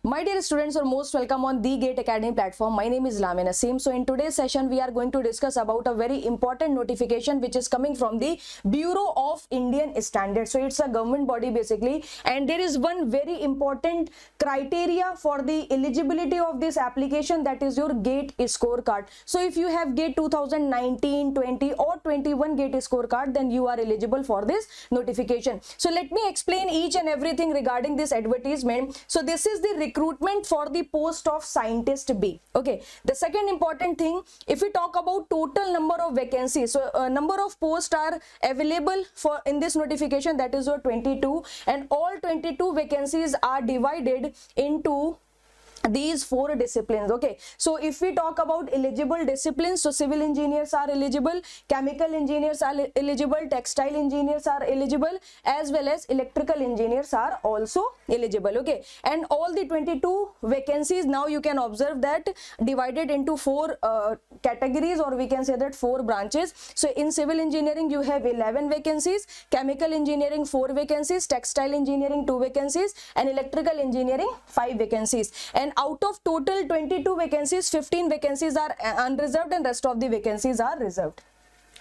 My dear students, are most welcome on the GATE Academy platform. My name is Lamina Naseem. So in today's session, we are going to discuss about a very important notification which is coming from the Bureau of Indian Standards. So it's a government body basically, and there is one very important criteria for the eligibility of this application, that is your GATE scorecard. So if you have GATE 2019, 20 or 21 GATE scorecard, then you are eligible for this notification. So let me explain each and everything regarding this advertisement. So this is the recruitment for the post of scientist B. Okay, the second important thing, if we talk about total number of vacancies, so number of posts are available for in this notification, that is your 22, and all 22 vacancies are divided into these 4 disciplines. Okay, so if we talk about eligible disciplines, so civil engineers are eligible, chemical engineers are eligible, textile engineers are eligible, as well as electrical engineers are also eligible. Okay, and all the 22 vacancies, now you can observe that divided into 4 categories, or we can say that 4 branches. So in civil engineering you have 11 vacancies, chemical engineering 4 vacancies, textile engineering 2 vacancies, and electrical engineering 5 vacancies. And out of total 22 vacancies, 15 vacancies are unreserved and rest of the vacancies are reserved.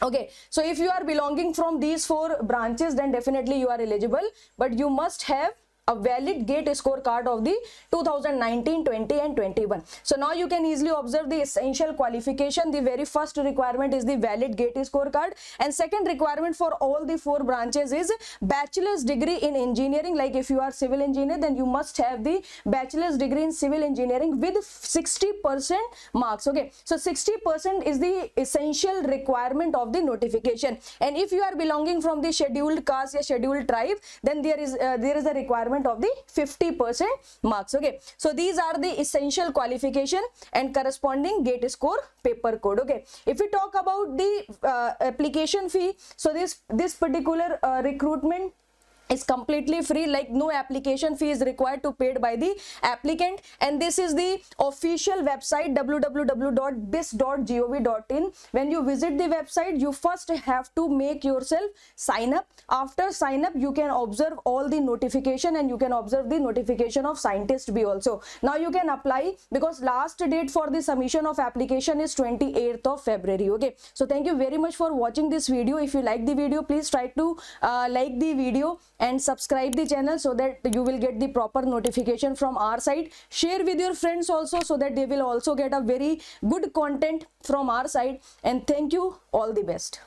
Okay, so if you are belonging from these 4 branches, then definitely you are eligible, but you must have a valid GATE scorecard of the 2019, 20 and 21. So now you can easily observe the essential qualification. The very first requirement is the valid GATE scorecard, and second requirement for all the 4 branches is bachelor's degree in engineering. Like if you are civil engineer, then you must have the bachelor's degree in civil engineering with 60% marks. Okay, so 60% is the essential requirement of the notification. And if you are belonging from the scheduled caste or scheduled tribe, then there is a requirement of the 50% marks. Okay, so these are the essential qualification and corresponding GATE score paper code. Okay, if we talk about the application fee, so this particular recruitment is completely free, like no application fee is required to paid by the applicant, and this is the official website www.bis.gov.in. when you visit the website, you first have to make yourself sign up. After sign up, you can observe all the notification, and you can observe the notification of scientist B also. Now you can apply, because last date for the submission of application is 28th of February. Okay, so thank you very much for watching this video. If you like the video, please try to like the video and subscribe the channel, so that you will get the proper notification from our side. Share with your friends also, so that they will also get a very good content from our side. And thank you, all the best.